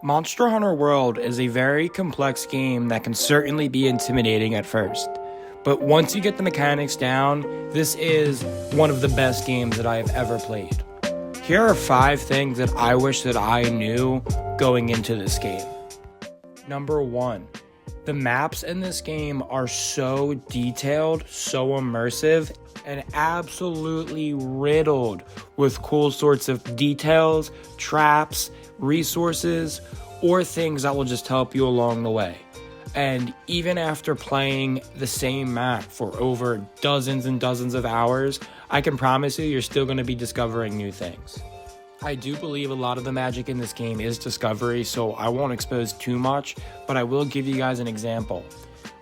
Monster Hunter World is a very complex game that can certainly be intimidating at first. But once you get the mechanics down, this is one of the best games that I have ever played. Here are 5 things that I wish that I knew going into this game. Number 1, the maps in this game are so detailed, so immersive, and absolutely riddled with cool sorts of details, traps, resources, or things that will just help you along the way. And even after playing the same map for over dozens and dozens of hours, I can promise you're still going to be discovering new things. I do believe a lot of the magic in this game is discovery, so I won't expose too much, but I will give you guys an example.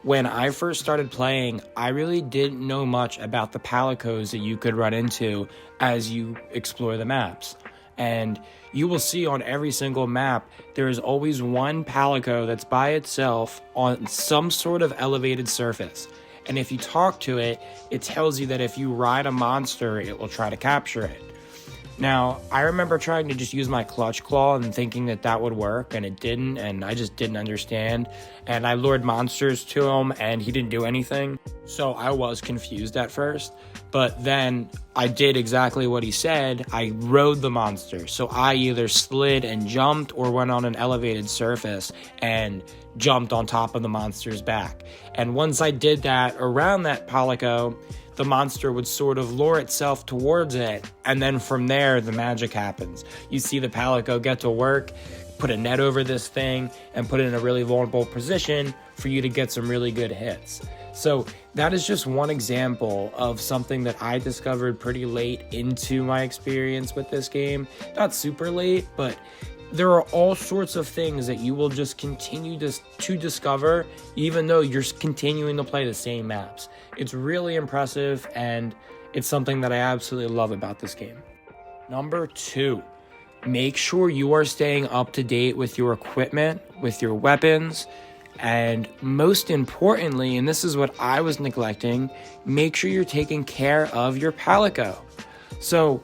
When I first started playing, I really didn't know much about the palicos that you could run into as you explore the maps. And you will see on every single map, there is always one palico that's by itself on some sort of elevated surface. And if you talk to it, it tells you that if you ride a monster, it will try to capture it. Now, I remember trying to just use my clutch claw and thinking that that would work, and it didn't, and I just didn't understand. And I lured monsters to him, and he didn't do anything. So I was confused at first, but then I did exactly what he said. I rode the monster. So I either slid and jumped or went on an elevated surface and jumped on top of the monster's back. And once I did that around that palico, the monster would sort of lure itself towards it, and then from there, the magic happens. You see the palico get to work, put a net over this thing, and put it in a really vulnerable position for you to get some really good hits. So that is just one example of something that I discovered pretty late into my experience with this game. Not super late, but there are all sorts of things that you will just continue to discover, even though you're continuing to play the same maps. It's really impressive, and it's something that I absolutely love about this game. Number 2, make sure you are staying up to date with your equipment, with your weapons, and most importantly, and this is what I was neglecting, make sure you're taking care of your palico. So,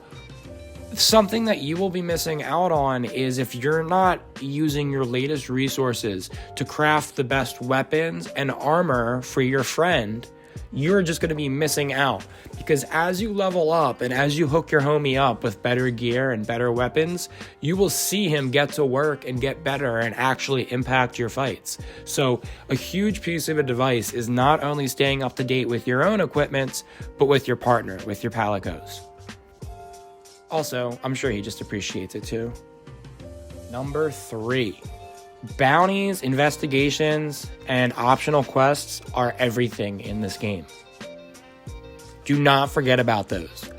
something that you will be missing out on is if you're not using your latest resources to craft the best weapons and armor for your friend, you're just going to be missing out. Because as you level up and as you hook your homie up with better gear and better weapons, you will see him get to work and get better and actually impact your fights. So a huge piece of advice is not only staying up to date with your own equipment, but with your partner, with your palicos. Also, I'm sure he just appreciates it too. Number 3, bounties, investigations, and optional quests are everything in this game. Do not forget about those.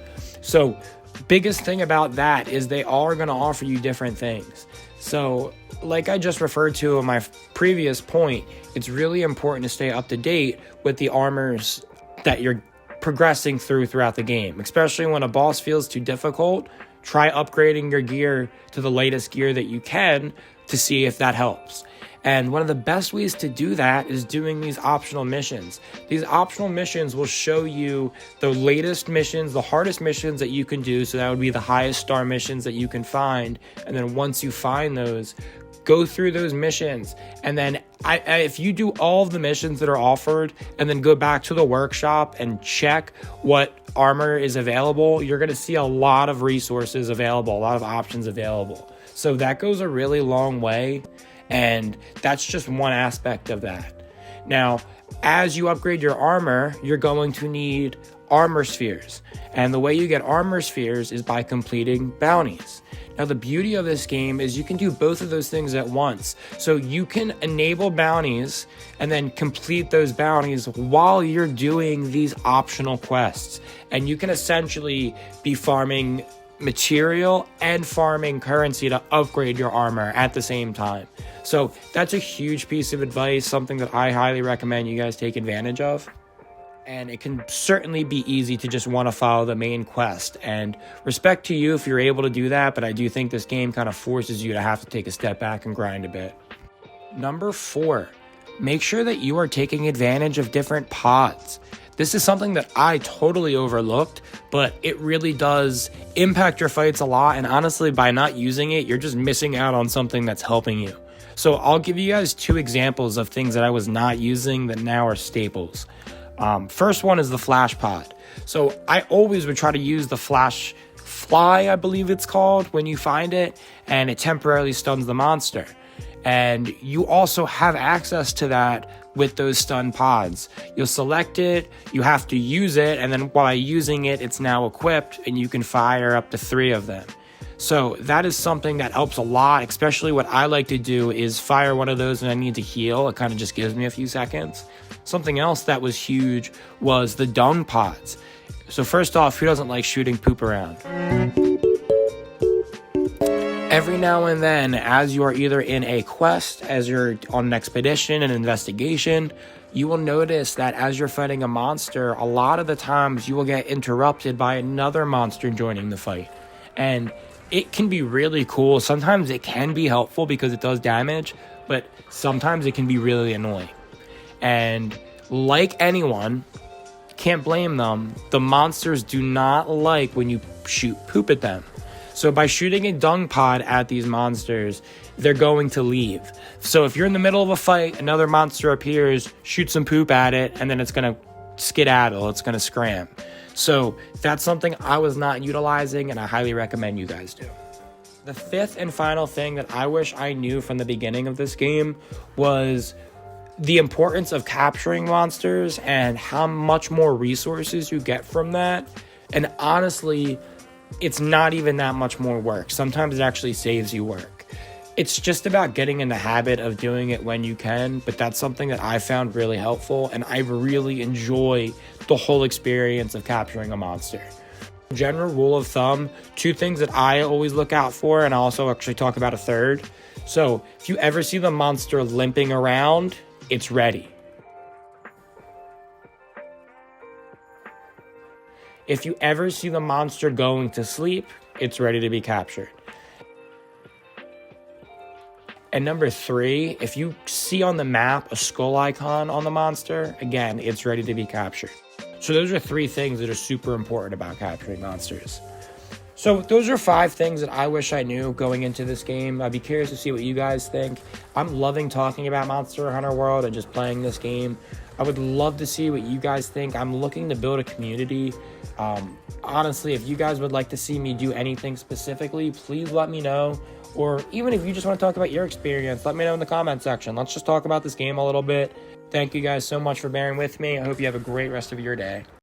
So, biggest thing about that is they all are going to offer you different things. So, like I just referred to in my previous point, it's really important to stay up to date with the armors that you're progressing throughout the game, especially when a boss feels too difficult. Try upgrading your gear to the latest gear that you can to see if that helps. And one of the best ways to do that is doing these optional missions. These optional missions will show you the latest missions, the hardest missions that you can do. So that would be the highest star missions that you can find. And then once you find those, go through those missions, and then if you do all of the missions that are offered and then go back to the workshop and check what armor is available, you're going to see a lot of resources available, a lot of options available. So that goes a really long way, and that's just one aspect of that. Now, as you upgrade your armor, you're going to need armor spheres, and the way you get armor spheres is by completing bounties. Now, the beauty of this game is you can do both of those things at once. So you can enable bounties and then complete those bounties while you're doing these optional quests. And you can essentially be farming material and farming currency to upgrade your armor at the same time. So that's a huge piece of advice, something that I highly recommend you guys take advantage of. And it can certainly be easy to just want to follow the main quest. And respect to you if you're able to do that, but I do think this game kind of forces you to have to take a step back and grind a bit. Number 4, make sure that you are taking advantage of different pods. This is something that I totally overlooked, but it really does impact your fights a lot. And honestly, by not using it, you're just missing out on something that's helping you. So I'll give you guys 2 examples of things that I was not using that now are staples. First one is the flash pod. So I always would try to use the flash fly, I believe it's called, when you find it, and it temporarily stuns the monster. And you also have access to that with those stun pods. You'll select it, you have to use it, and then while using it, it's now equipped, and you can fire up to 3 of them. So that is something that helps a lot, especially what I like to do is fire one of those when I need to heal. It kind of just gives me a few seconds. Something else that was huge was the dung pods. So first off, who doesn't like shooting poop around? Every now and then, as you are either in a quest, as you're on an expedition, an investigation, you will notice that as you're fighting a monster, a lot of the times you will get interrupted by another monster joining the fight. And it can be really cool. Sometimes it can be helpful because it does damage, but sometimes it can be really annoying. And like anyone, can't blame them, the monsters do not like when you shoot poop at them. So by shooting a dung pod at these monsters, they're going to leave. So if you're in the middle of a fight, another monster appears, shoot some poop at it, and then it's going to skedaddle, it's going to scram. So that's something I was not utilizing, and I highly recommend you guys do. The 5th and final thing that I wish I knew from the beginning of this game was the importance of capturing monsters and how much more resources you get from that. And honestly, it's not even that much more work. Sometimes it actually saves you work. It's just about getting in the habit of doing it when you can, but that's something that I found really helpful, and I really enjoy the whole experience of capturing a monster. General rule of thumb, 2 things that I always look out for, and I'll also actually talk about a third. So if you ever see the monster limping around, it's ready. If you ever see the monster going to sleep, it's ready to be captured. And number 3, if you see on the map a skull icon on the monster, again, it's ready to be captured. So those are 3 things that are super important about capturing monsters. So those are 5 things that I wish I knew going into this game. I'd be curious to see what you guys think. I'm loving talking about Monster Hunter World and just playing this game. I would love to see what you guys think. I'm looking to build a community. Honestly, if you guys would like to see me do anything specifically, please let me know. Or even if you just want to talk about your experience, let me know in the comment section. Let's just talk about this game a little bit. Thank you guys so much for bearing with me. I hope you have a great rest of your day.